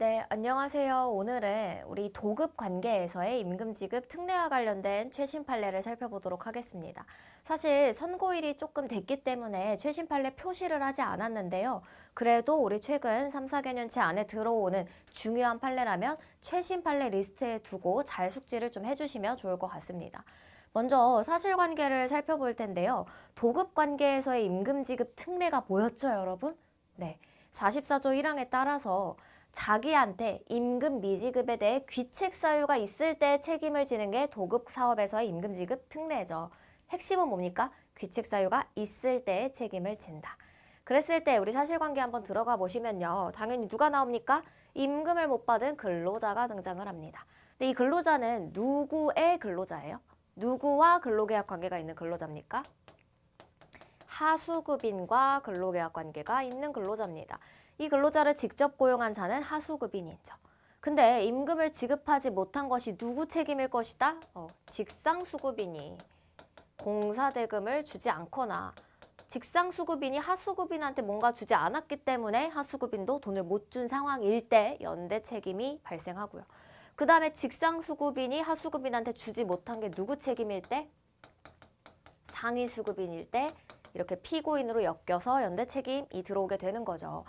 네, 안녕하세요. 오늘은 우리 도급 관계에서의 임금 지급 특례와 관련된 최신 판례를 살펴보도록 하겠습니다. 사실 선고일이 조금 됐기 때문에 최신 판례 표시를 하지 않았는데요. 그래도 우리 최근 3, 4개년치 안에 들어오는 중요한 판례라면 최신 판례 리스트에 두고 잘 숙지를 좀 해주시면 좋을 것 같습니다. 먼저 사실관계를 살펴볼 텐데요. 도급 관계에서의 임금 지급 특례가 뭐였죠, 여러분? 네, 44조 1항에 따라서 자기한테 임금 미지급에 대해 귀책 사유가 있을 때 책임을 지는 게 도급 사업에서의 임금 지급 특례죠. 핵심은 뭡니까? 귀책 사유가 있을 때 책임을 진다. 그랬을 때 우리 사실관계 한번 들어가 보시면요. 당연히 누가 나옵니까? 임금을 못 받은 근로자가 등장을 합니다. 근데 이 근로자는 누구의 근로자예요? 누구와 근로계약 관계가 있는 근로자입니까? 하수급인과 근로계약 관계가 있는 근로자입니다. 이 근로자를 직접 고용한 자는 하수급인이죠. 근데 임금을 지급하지 못한 것이 누구 책임일 것이다? 직상수급인이 공사대금을 주지 않거나 직상수급인이 하수급인한테 뭔가 주지 않았기 때문에 하수급인도 돈을 못 준 상황일 때 연대 책임이 발생하고요. 그 다음에 직상수급인이 하수급인한테 주지 못한 게 누구 책임일 때? 상위수급인일 때 이렇게 피고인으로 엮여서 연대 책임이 들어오게 되는 거죠.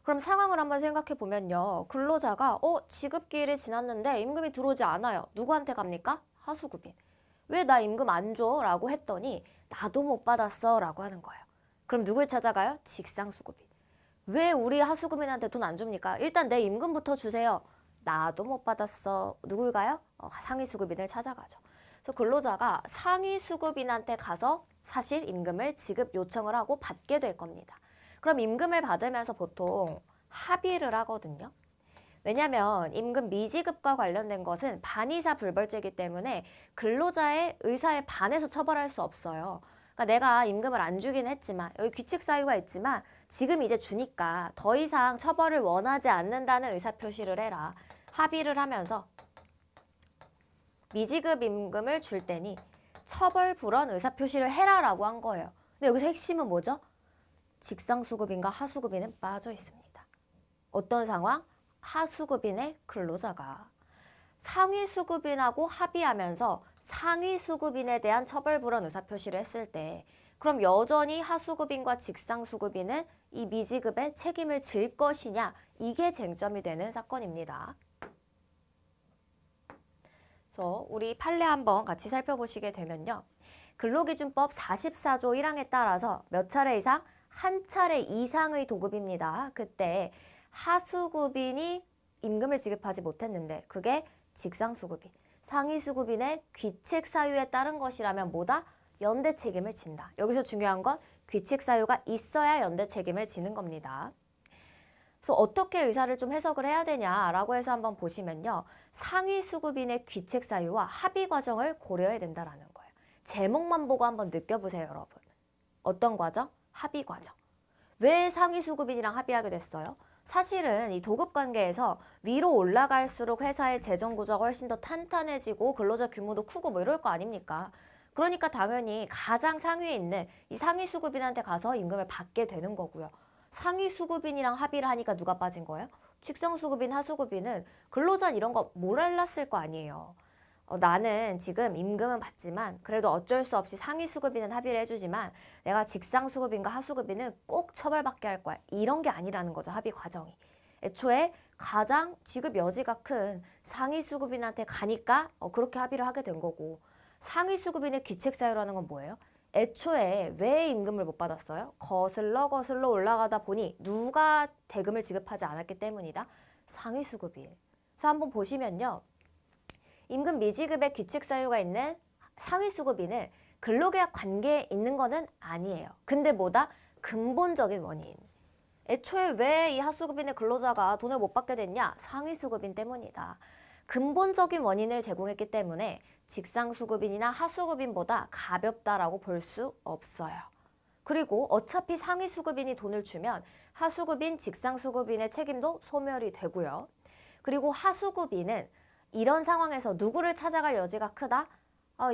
그럼 상황을 한번 생각해 보면요. 근로자가 지급기일이 지났는데 임금이 들어오지 않아요. 누구한테 갑니까? 하수급인. 왜 나 임금 안 줘? 라고 했더니 나도 못 받았어 라고 하는 거예요. 그럼 누굴 찾아가요? 직상수급인. 왜 우리 하수급인한테 돈 안 줍니까? 일단 내 임금부터 주세요. 나도 못 받았어. 누굴 가요? 상위수급인을 찾아가죠. 그래서 근로자가 상위수급인한테 가서 사실 임금을 지급 요청을 하고 받게 될 겁니다. 그럼 임금을 받으면서 보통 합의를 하거든요. 왜냐하면 임금 미지급과 관련된 것은 반의사 불벌죄이기 때문에 근로자의 의사에 반해서 처벌할 수 없어요. 그러니까 내가 임금을 안 주긴 했지만 여기 규칙 사유가 있지만 지금 이제 주니까 더 이상 처벌을 원하지 않는다는 의사표시를 해라. 합의를 하면서 미지급 임금을 줄 테니 처벌 불원 의사표시를 해라라고 한 거예요. 근데 여기서 핵심은 뭐죠? 직상수급인과 하수급인은 빠져 있습니다. 어떤 상황? 하수급인의 근로자가 상위수급인하고 합의하면서 상위수급인에 대한 처벌불원 의사표시를 했을 때 그럼 여전히 하수급인과 직상수급인은 이 미지급에 책임을 질 것이냐 이게 쟁점이 되는 사건입니다. 그래서 우리 판례 한번 같이 살펴보시게 되면요. 근로기준법 44조 1항에 따라서 몇 차례 이상? 한 차례 이상의 도급입니다. 그때 하수급인이 임금을 지급하지 못했는데 그게 직상수급인, 상위수급인의 귀책 사유에 따른 것이라면 뭐다? 연대 책임을 진다. 여기서 중요한 건 귀책 사유가 있어야 연대 책임을 지는 겁니다. 그래서 어떻게 의사를 좀 해석을 해야 되냐라고 해서 한번 보시면요. 상위수급인의 귀책 사유와 합의 과정을 고려해야 된다라는 거예요. 제목만 보고 한번 느껴보세요, 여러분. 어떤 과정? 합의 과정. 왜 상위수급인이랑 합의하게 됐어요? 사실은 이 도급 관계에서 위로 올라갈수록 회사의 재정 구조가 훨씬 더 탄탄해지고 근로자 규모도 크고 뭐 이럴 거 아닙니까? 그러니까 당연히 가장 상위에 있는 이 상위수급인한테 가서 임금을 받게 되는 거고요. 상위수급인이랑 합의를 하니까 누가 빠진 거예요? 직상수급인, 하수급인은 근로자 이런 거 몰랐을 거 아니에요. 나는 지금 임금은 받지만 그래도 어쩔 수 없이 상위수급인은 합의를 해주지만 내가 직상수급인과 하수급인은 꼭 처벌받게 할 거야. 이런 게 아니라는 거죠. 합의 과정이. 애초에 가장 지급 여지가 큰 상위수급인한테 가니까 그렇게 합의를 하게 된 거고 상위수급인의 귀책사유라는 건 뭐예요? 애초에 왜 임금을 못 받았어요? 거슬러 올라가다 보니 누가 대금을 지급하지 않았기 때문이다. 상위수급인. 그래서 한번 보시면요. 임금 미지급의 귀책 사유가 있는 상위수급인은 근로계약 관계에 있는 거는 아니에요. 근데 뭐다? 근본적인 원인. 애초에 왜 이 하수급인의 근로자가 돈을 못 받게 됐냐? 상위수급인 때문이다. 근본적인 원인을 제공했기 때문에 직상수급인이나 하수급인보다 가볍다라고 볼 수 없어요. 그리고 어차피 상위수급인이 돈을 주면 하수급인, 직상수급인의 책임도 소멸이 되고요. 그리고 하수급인은 이런 상황에서 누구를 찾아갈 여지가 크다?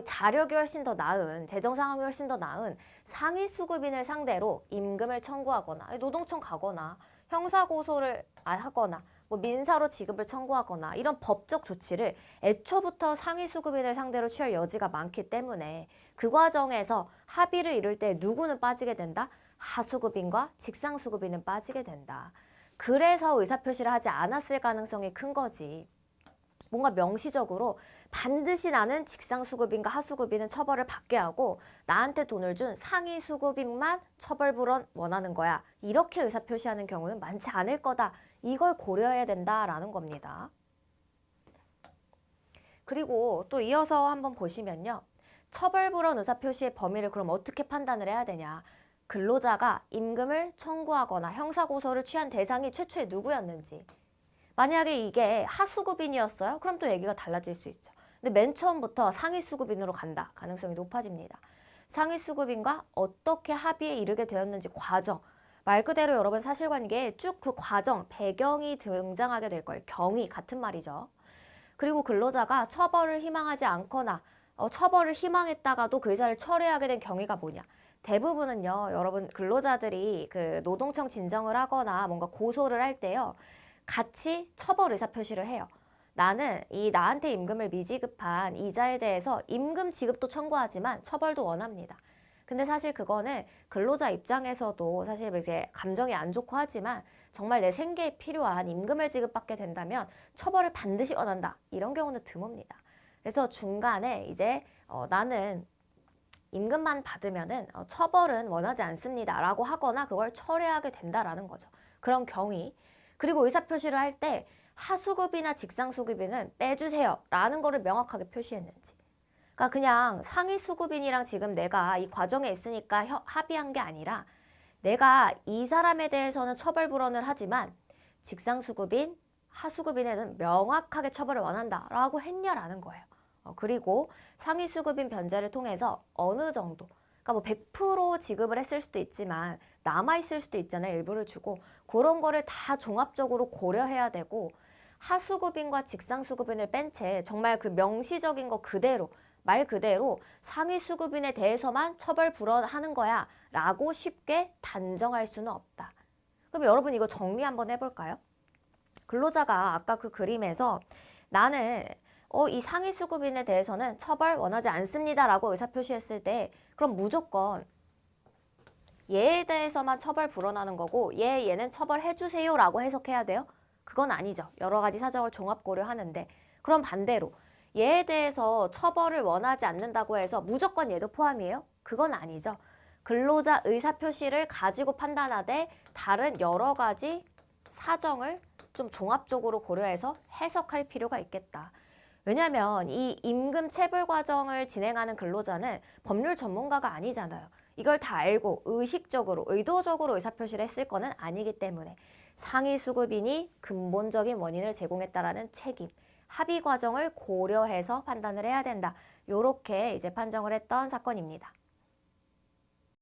자력이 훨씬 더 나은, 재정 상황이 훨씬 더 나은 상위수급인을 상대로 임금을 청구하거나 노동청 가거나 형사고소를 하거나 뭐 민사로 지급을 청구하거나 이런 법적 조치를 애초부터 상위 수급인을 상대로 취할 여지가 많기 때문에 그 과정에서 합의를 이룰 때 누구는 빠지게 된다? 하수급인과 직상수급인은 빠지게 된다. 그래서 의사표시를 하지 않았을 가능성이 큰 거지. 뭔가 명시적으로 반드시 나는 직상수급인과 하수급인은 처벌을 받게 하고 나한테 돈을 준 상위 수급인만 처벌불원 원하는 거야. 이렇게 의사표시하는 경우는 많지 않을 거다. 이걸 고려해야 된다라는 겁니다. 그리고 또 이어서 한번 보시면요. 처벌불원 의사표시의 범위를 그럼 어떻게 판단을 해야 되냐. 근로자가 임금을 청구하거나 형사고소를 취한 대상이 최초에 누구였는지. 만약에 이게 하수급인이었어요? 그럼 또 얘기가 달라질 수 있죠. 근데 맨 처음부터 상위수급인으로 간다. 가능성이 높아집니다. 상위수급인과 어떻게 합의에 이르게 되었는지 과정. 말 그대로 여러분 사실관계에 쭉 그 과정, 배경이 등장하게 될 거예요. 경위 같은 말이죠. 그리고 근로자가 처벌을 희망하지 않거나 처벌을 희망했다가도 그 의사를 철회하게 된 경위가 뭐냐. 대부분은요. 여러분 근로자들이 그 노동청 진정을 하거나 뭔가 고소를 할 때요. 같이 처벌 의사표시를 해요. 나는 이 나한테 임금을 미지급한 이자에 대해서 임금 지급도 청구하지만 처벌도 원합니다. 근데 사실 그거는 근로자 입장에서도 사실 이제 감정이 안 좋고 하지만 정말 내 생계에 필요한 임금을 지급받게 된다면 처벌을 반드시 원한다. 이런 경우는 드뭅니다. 그래서 중간에 이제 나는 임금만 받으면은 처벌은 원하지 않습니다. 라고 하거나 그걸 철회하게 된다라는 거죠. 그런 경위. 그리고 의사표시를 할 때 하수급이나 직상수급인은 빼주세요 라는 거를 명확하게 표시했는지. 그러니까 그냥 상위수급인이랑 지금 내가 이 과정에 있으니까 합의한 게 아니라 내가 이 사람에 대해서는 처벌불원을 하지만 직상수급인, 하수급인에는 명확하게 처벌을 원한다 라고 했냐라는 거예요. 그리고 상위수급인 변제를 통해서 어느 정도 그러니까 뭐 100% 지급을 했을 수도 있지만 남아있을 수도 있잖아요. 일부를 주고 그런 거를 다 종합적으로 고려해야 되고 하수급인과 직상수급인을 뺀 채 정말 그 명시적인 거 그대로 말 그대로 상위수급인에 대해서만 처벌불원하는 거야 라고 쉽게 단정할 수는 없다. 그럼 여러분 이거 정리 한번 해볼까요? 근로자가 아까 그 그림에서 나는 이 상위수급인에 대해서는 처벌 원하지 않습니다 라고 의사표시했을 때 그럼 무조건 얘에 대해서만 처벌 불어나는 거고 얘는 처벌해주세요 라고 해석해야 돼요? 그건 아니죠. 여러 가지 사정을 종합 고려하는데 그럼 반대로 얘에 대해서 처벌을 원하지 않는다고 해서 무조건 얘도 포함이에요? 그건 아니죠. 근로자 의사표시를 가지고 판단하되 다른 여러 가지 사정을 좀 종합적으로 고려해서 해석할 필요가 있겠다. 왜냐하면 이 임금 체불 과정을 진행하는 근로자는 법률 전문가가 아니잖아요. 이걸 다 알고 의식적으로, 의도적으로 의사표시를 했을 거는 아니기 때문에 상위 수급인이 근본적인 원인을 제공했다라는 책임, 합의 과정을 고려해서 판단을 해야 된다. 요렇게 이제 판정을 했던 사건입니다.